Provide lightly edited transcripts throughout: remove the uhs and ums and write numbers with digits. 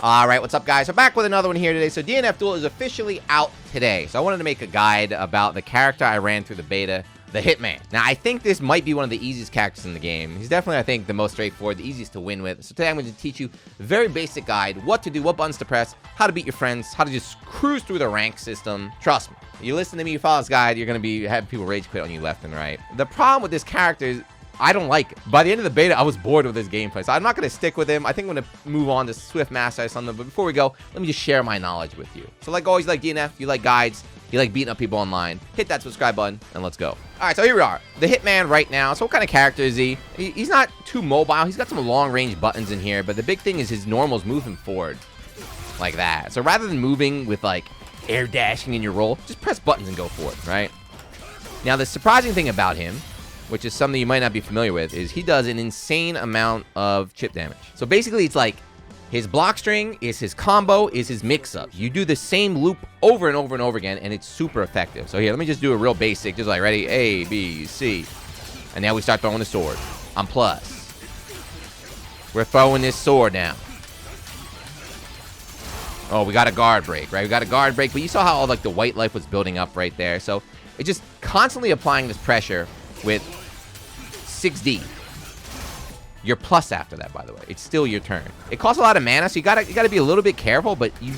Alright, what's up guys? We're back with another one here today. So DNF Duel is officially out today. So I wanted to make a guide about the character I ran through the beta, the Hitman. Now I think this might be one of the easiest characters in the game. He's definitely, I think, the most straightforward, the easiest to win with. So today I'm going to teach you a very basic guide, what to do, what buttons to press, how to beat your friends, how to just cruise through the rank system. Trust me, you listen to me, you follow this guide, you're going to have people rage quit on you left and right. The problem with this character is I don't like it. By the end of the beta, I was bored with this gameplay, so I'm not going to stick with him. I think I'm going to move on to Swift Master or something, but before we go, let me just share my knowledge with you. So like always, like DNF, you like guides, you like beating up people online, hit that subscribe button, and let's go. Alright, so here we are. The Hitman right now. So what kind of character is he? He's not too mobile. He's got some long-range buttons in here, but the big thing is his normals move him forward like that. So rather than moving with like air dashing in your roll, just press buttons and go for it, right? Now the surprising thing about him, which is something you might not be familiar with, is he does an insane amount of chip damage. So basically, it's like his block string is his combo, is his mix-up. You do the same loop over and over and over again, and it's super effective. So here, let me just do a real basic, just like, ready? A, B, C. And now we start throwing the sword. I'm plus. We're throwing this sword now. Oh, we got a guard break, right? We got a guard break, but you saw how all like the white life was building up right there. So it's just constantly applying this pressure with 6D. You're plus after that, by the way. It's still your turn. It costs a lot of mana, so you gotta be a little bit careful, but you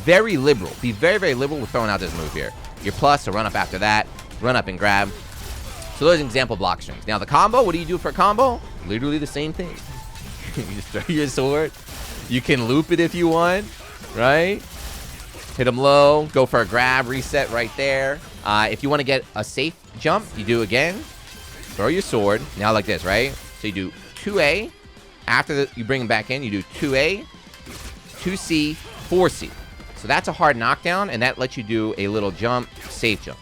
very liberal. Be very, very liberal with throwing out this move here. You're plus to run up after that, run up and grab. So those are example block strings. Now the combo, what do you do for a combo? Literally the same thing. You just throw your sword. You can loop it if you want, right? Hit him low, go for a grab, reset right there. If you want to get a safe jump, you do again. Throw your sword. Now like this, right? So you do 2A. After you bring him back in, you do 2A, 2C, 4C. So that's a hard knockdown, and that lets you do a little jump, safe jump.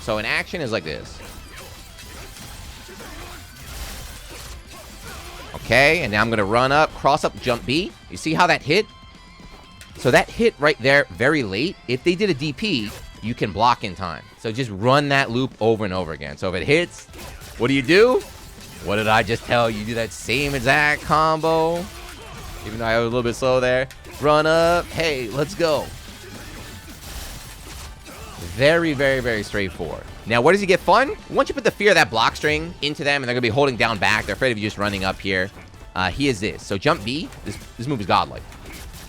So in action is like this. Okay, and now I'm going to run up, cross up, jump B. You see how that hit? So that hit right there very late. If they did a DP, you can block in time. So just run that loop over and over again. So if it hits, what do? What did I just tell you? Do that same exact combo. Even though I was a little bit slow there. Run up. Hey, let's go. Very, very, very straightforward. Now, where does he get fun? Once you put the fear of that block string into them, and they're going to be holding down back. They're afraid of you just running up here. He is this. So jump B. This move is godlike.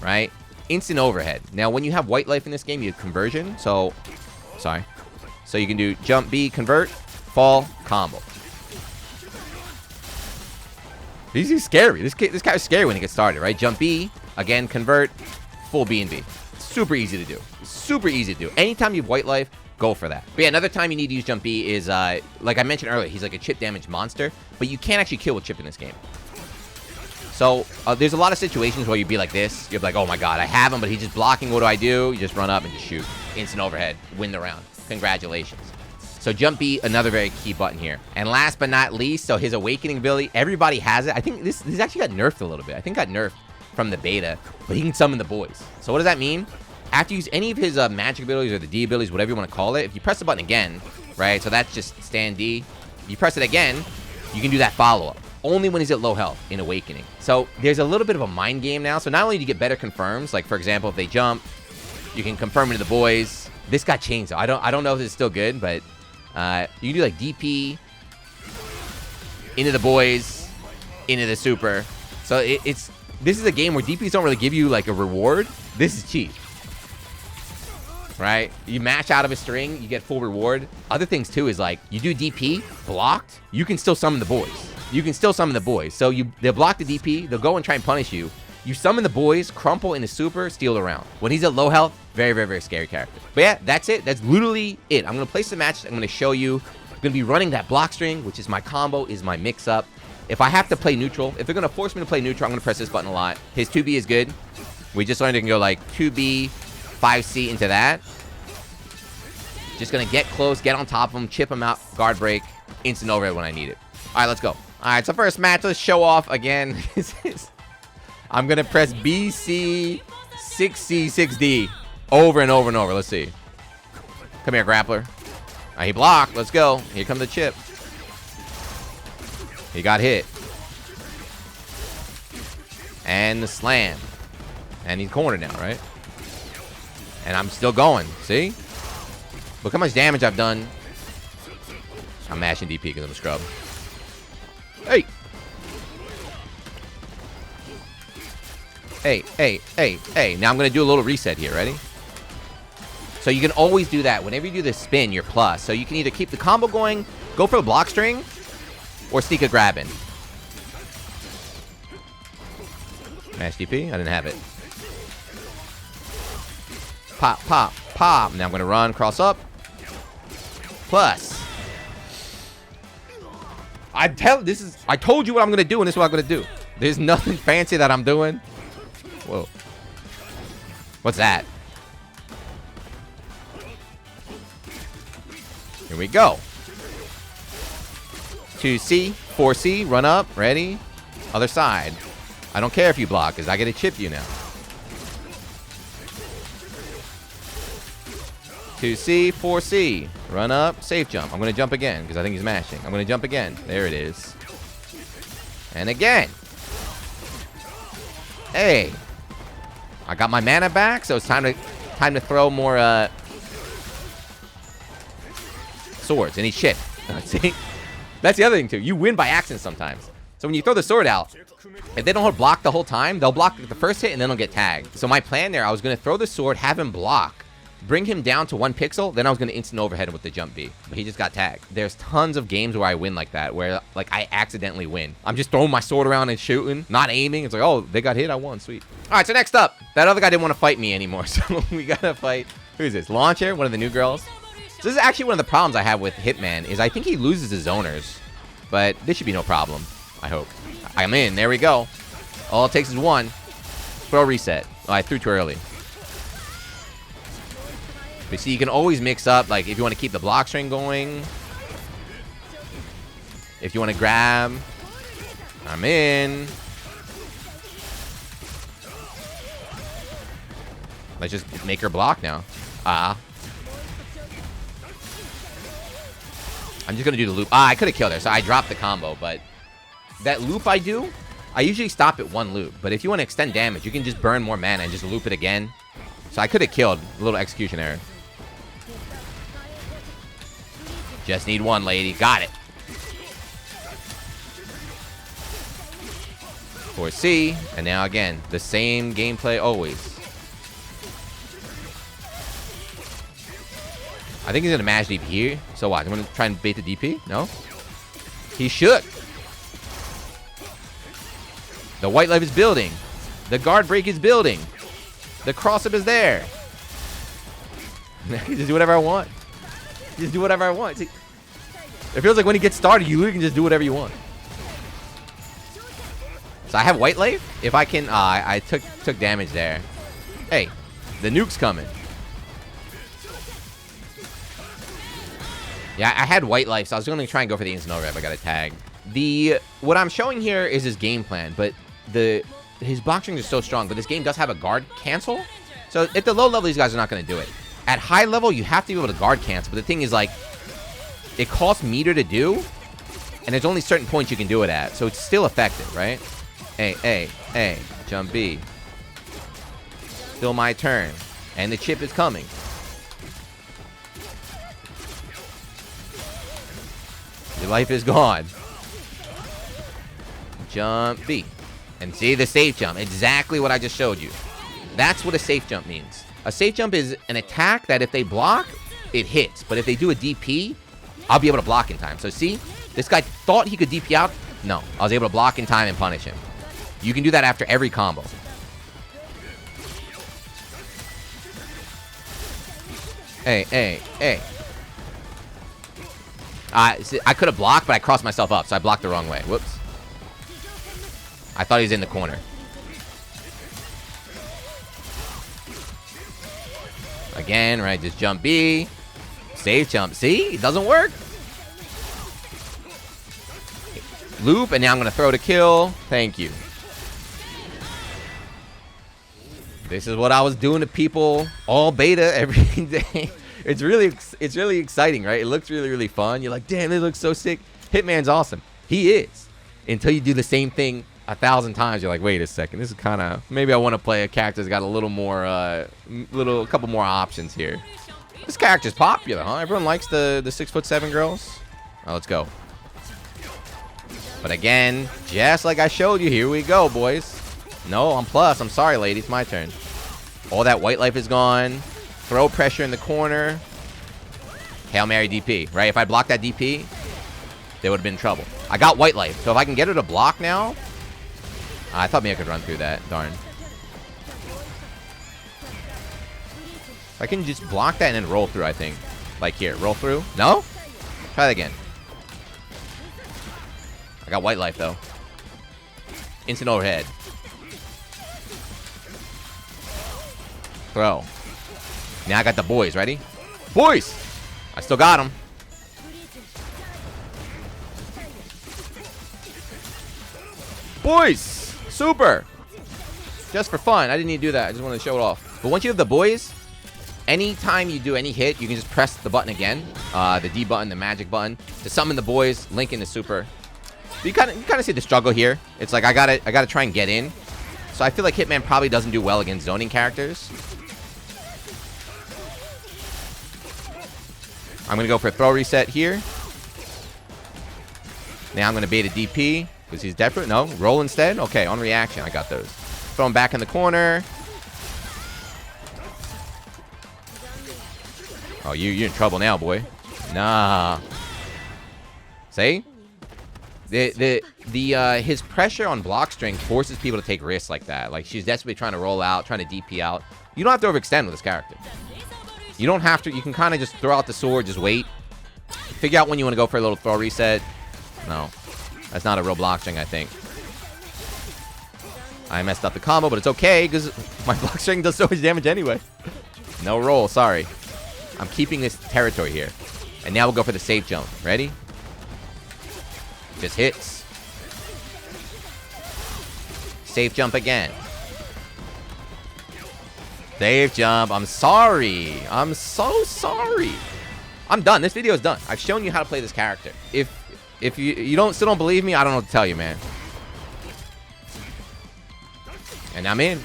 Right? Instant overhead. Now, when you have white life in this game, you have conversion. So, sorry. So you can do jump B, convert, fall, combo. He's scary. This guy's scary when he gets started, right? Jump B, again, convert, full BnB. Super easy to do. Super easy to do. Anytime you have white life, go for that. But yeah, another time you need to use jump B is, like I mentioned earlier, he's like a chip damage monster, but you can't actually kill with chip in this game. So there's a lot of situations where you'd be like this. You're like, oh my god, I have him, but he's just blocking. What do? You just run up and just shoot. Instant overhead. Win the round. Congratulations. So jump B, another very key button here. And last but not least, so his awakening ability, everybody has it. I think this actually got nerfed a little bit. I think got nerfed from the beta, but he can summon the boys. So what does that mean? After you use any of his magic abilities or the D abilities, whatever you want to call it, if you press the button again, right, so that's just stand D. If you press it again, you can do that follow-up. Only when he's at low health in Awakening. So there's a little bit of a mind game now. So not only do you get better confirms, like for example, if they jump, you can confirm into the boys. This got changed, so I don't know if this is still good, but you can do like DP into the boys, into the super. So this is a game where DPs don't really give you like a reward. This is cheap. Right? You mash out of a string, you get full reward. Other things too is like you do DP, blocked, you can still summon the boys. You can still summon the boys. So they'll block the DP, they'll go and try and punish you. You summon the boys, crumple into super, steal the round. When he's at low health, very, very, very scary character. But yeah, that's it. That's literally it. I'm going to place the match. I'm going to show you. I'm going to be running that block string, which is my combo, is my mix-up. If I have to play neutral, if they're going to force me to play neutral, I'm going to press this button a lot. His 2B is good. We just learned it can go like 2B, 5C into that. Just going to get close, get on top of him, chip him out, guard break, instant overhead when I need it. All right, let's go. All right, so first match, let's show off again. I'm going to press B, C, 6C, 6D over and over and over. Let's see. Come here, grappler. All right, he blocked. Let's go. Here comes the chip. He got hit. And the slam. And he's cornered now, right? And I'm still going. See? Look how much damage I've done. I'm mashing DP because I'm a scrub. Hey! Hey, hey, hey, hey. Now I'm going to do a little reset here. Ready? So you can always do that. Whenever you do this spin, you're plus. So you can either keep the combo going, go for the block string, or sneak a grab in. Mash DP? I didn't have it. Pop, pop, pop. Now I'm going to run, cross up. Plus. I told you what I'm going to do, and this is what I'm going to do. There's nothing fancy that I'm doing. Whoa. What's that? Here we go. 2C, 4C, run up, ready. Other side. I don't care if you block, because I get to chip you now. 2C, 4C, run up, safe jump. I'm going to jump again, because I think he's mashing. I'm going to jump again. There it is. And again. Hey. I got my mana back, so it's time to throw more swords. And he shit. See? That's the other thing, too. You win by accident sometimes. So when you throw the sword out, if they don't hold block the whole time, they'll block the first hit and then they'll get tagged. So my plan there, I was going to throw the sword, have him block, bring him down to 1 pixel, then I was going to instant overhead him with the jump B. But he just got tagged. There's tons of games where I win like that, where like I accidentally win. I'm just throwing my sword around and shooting, not aiming. It's like, oh, they got hit, I won, sweet. All right, so next up, that other guy didn't want to fight me anymore, so we got to fight, who is this? Launcher, one of the new girls. So this is actually one of the problems I have with Hitman, is I think he loses his zoners. But this should be no problem, I hope. I'm in, there we go. All it takes is 1. Throw reset. Oh, I threw too early. But see, you can always mix up, like, if you want to keep the block string going. If you want to grab. I'm in. Let's just make her block now. I'm just going to do the loop. I could have killed her, so I dropped the combo. But that loop I do, I usually stop at 1 loop. But if you want to extend damage, you can just burn more mana and just loop it again. So I could have killed. A little execution error. Just need 1, lady. Got it. 4C. And now again, the same gameplay always. I think he's going to mash DP here. So what? I'm going to try and bait the DP? No? He shook. The white life is building. The guard break is building. The cross-up is there. I can just do whatever I want. Just do whatever I want. See, it feels like when he gets started, you can just do whatever you want. So I have white life. If I can, I took damage there. Hey, the nuke's coming. Yeah, I had white life, so I was going to try and go for the instant overhead. I got a tag. What I'm showing here is his game plan, but his block strings are so strong. But this game does have a guard cancel. So at the low level, these guys are not going to do it. At high level, you have to be able to guard cancel. But the thing is, like, it costs meter to do, and there's only certain points you can do it at. So it's still effective, right? A, jump B. Still my turn. And the chip is coming. Your life is gone. Jump B. And see the safe jump. Exactly what I just showed you. That's what a safe jump means. A safe jump is an attack that if they block, it hits. But if they do a DP, I'll be able to block in time. So see, this guy thought he could DP out. No, I was able to block in time and punish him. You can do that after every combo. Hey. I could have blocked, but I crossed myself up, so I blocked the wrong way. Whoops. I thought he was in the corner. Again, right, just jump B. Safe jump. See? It doesn't work. Loop, and now I'm going to throw to kill. Thank you. This is what I was doing to people all beta every day. It's really exciting, right? It looks really, really fun. You're like, damn, it looks so sick. Hitman's awesome. He is. Until you do the same thing 1,000 times, you're like, wait a second, this is kind of, maybe I want to play a character that's got a little more, a couple more options here. This character's popular, huh? Everyone likes the 6'7" girls. Oh, let's go. But again, just like I showed you, here we go, boys. No, I'm plus. I'm sorry, ladies. My turn. All that white life is gone. Throw pressure in the corner. Hail Mary DP, right? If I blocked that DP, they would have been in trouble. I got white life, so if I can get her to block now... I thought maybe I could run through that. Darn. I can just block that and then roll through, I think. Like here, roll through. No? Try that again. I got white life, though. Instant overhead. Throw. Now I got the boys. Ready? Boys! I still got them. Boys! Super! Just for fun. I didn't need to do that. I just wanted to show it off. But once you have the boys, anytime you do any hit, you can just press the button again. The D button, the magic button. To summon the boys, link into super. You kind of see the struggle here. It's like I gotta try and get in. So I feel like Hitman probably doesn't do well against zoning characters. I'm gonna go for a throw reset here. Now I'm gonna bait a DP because he's desperate. No, roll instead. Okay, on reaction, I got those. Throw him back in the corner. Oh, you're in trouble now, boy. Nah. See? His pressure on block string forces people to take risks like that. Like, she's desperately trying to roll out, trying to DP out. You don't have to overextend with this character. You don't have to. You can kind of just throw out the sword, just wait. Figure out when you want to go for a little throw reset. No. That's not a real block string, I think. I messed up the combo, but it's okay, because my block string does so much damage anyway. No roll, sorry. I'm keeping this territory here. And now we'll go for the safe jump. Ready? Just hits. Safe jump again. Safe jump. I'm sorry. I'm so sorry. I'm done. This video is done. I've shown you how to play this character. If you still don't believe me, I don't know what to tell you, man. And I'm in.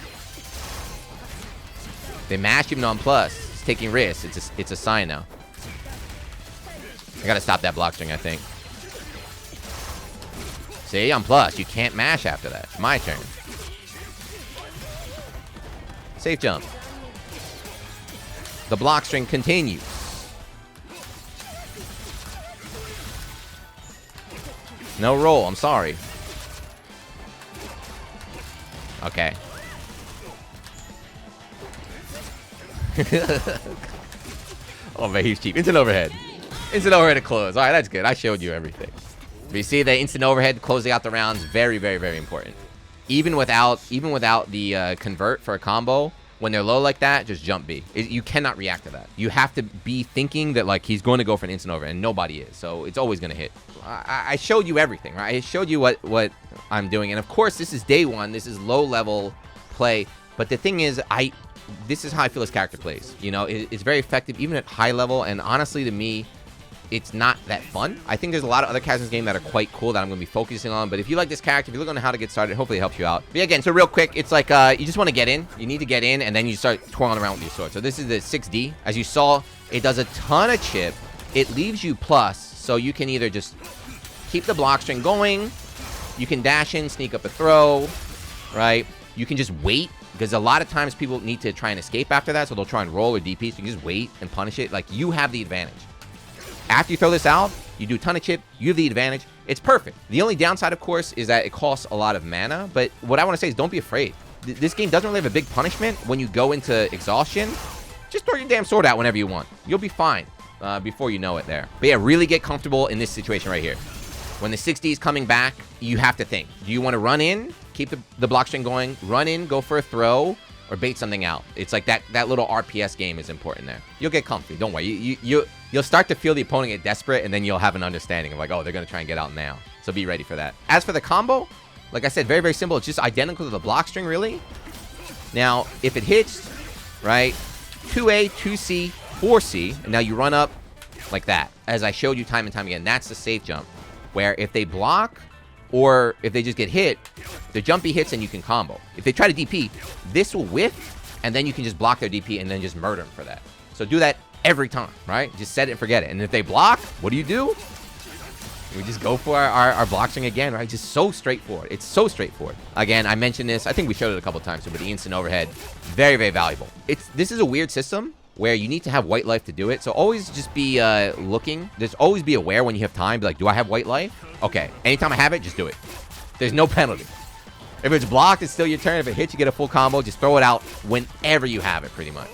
They mashed him on plus. It's taking risks. It's a sign now. I gotta stop that block string, I think. See, I'm plus. You can't mash after that. My turn. Safe jump. The block string continues. No roll. I'm sorry. Okay. Oh, man, he's cheap. Instant overhead. Instant overhead to close. All right, that's good. I showed you everything. But you see the instant overhead closing out the rounds, very, very, very important. Even without the convert for a combo, when they're low like that, just jump B. You cannot react to that. You have to be thinking that like he's going to go for an instant overhead, and nobody is. So it's always going to hit. I showed you everything, right? I showed you what I'm doing, and of course this is day one. This is low level play. But the thing is, this is how I feel this character plays. You know, it's very effective even at high level, and honestly, to me, it's not that fun. I think there's a lot of other characters in this game that are quite cool that I'm going to be focusing on. But if you like this character, if you're looking on how to get started, hopefully it helps you out. But yeah, again, so real quick, it's like you just want to get in. You need to get in, and then you start twirling around with your sword. So this is the 6D. As you saw, it does a ton of chip. It leaves you plus, so you can either just keep the block string going. You can dash in, sneak up a throw, right? You can just wait, because a lot of times people need to try and escape after that, so they'll try and roll or DP, so you can just wait and punish it. Like, you have the advantage. After you throw this out, you do a ton of chip, you have the advantage. It's perfect. The only downside, of course, is that it costs a lot of mana, but what I want to say is don't be afraid. This game doesn't really have a big punishment when you go into exhaustion. Just throw your damn sword out whenever you want. You'll be fine before you know it there. But yeah, really get comfortable in this situation right here. When the 6D is coming back, you have to think. Do you want to run in, keep the block string going, run in, go for a throw, or bait something out? It's like that little RPS game is important there. You'll get comfy. Don't worry. You'll start to feel the opponent get desperate, and then you'll have an understanding of like, oh, they're going to try and get out now. So be ready for that. As for the combo, like I said, very, very simple. It's just identical to the block string, really. Now, if it hits, right, 2A, 2C, 4C, and now you run up like that. As I showed you time and time again, that's the safe jump. Where if they block, or if they just get hit, the jumpy hits and you can combo. If they try to DP, this will whiff, and then you can just block their DP and then just murder them for that. So do that every time, right? Just set it and forget it. And if they block, what do? We just go for our block string again, right? Just so straightforward. It's so straightforward. Again, I mentioned this. I think we showed it a couple times, but the instant overhead, very, very valuable. This is a weird system where you need to have white life to do it. So always just be looking. Just always be aware when you have time. Be like, do I have white life? Okay. Anytime I have it, just do it. There's no penalty. If it's blocked, it's still your turn. If it hits, you get a full combo. Just throw it out whenever you have it, pretty much.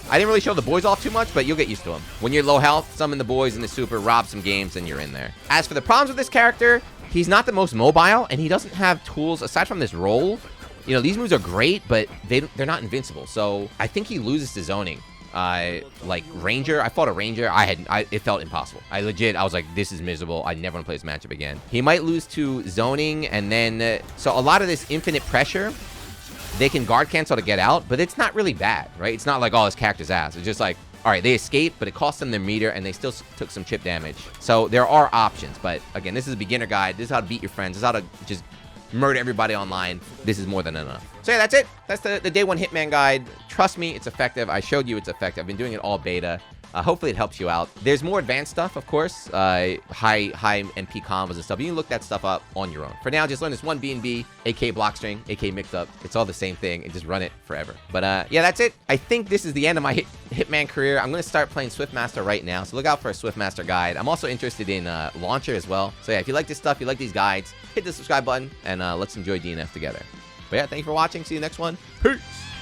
I didn't really show the boys off too much, but you'll get used to them. When you're low health, summon the boys in the super, rob some games, and you're in there. As for the problems with this character, he's not the most mobile, and he doesn't have tools aside from this roll. You know, these moves are great, but they're not invincible. So I think he loses to zoning. Like Ranger, I fought a Ranger. It felt impossible. I was like, this is miserable. I never want to play this matchup again. He might lose to zoning, and then so a lot of this infinite pressure, they can guard cancel to get out, but it's not really bad, right? It's not like, oh, this character's ass. It's just like, all right, they escaped, but it cost them their meter, and they still took some chip damage. So there are options, but again, this is a beginner guide. This is how to beat your friends. This is how to just murder everybody online. This is more than enough. So yeah, that's it. That's the day one Hitman guide. Trust me, it's effective. I showed you it's effective. I've been doing it all beta. Hopefully it helps you out. There's more advanced stuff, of course, high MP combos and stuff. You can look that stuff up on your own. For now, just learn this one BnB, aka block string, aka mix up. It's all the same thing, and just run it forever. But yeah, that's it. I think this is the end of my Hitman career. I'm going to start playing Swiftmaster right now, so look out for a Swiftmaster guide. I'm also interested in Launcher as well. So yeah, if you like this stuff, you like these guides, hit the subscribe button, and let's enjoy DNF together. But yeah, thank you for watching. See you next one. Peace!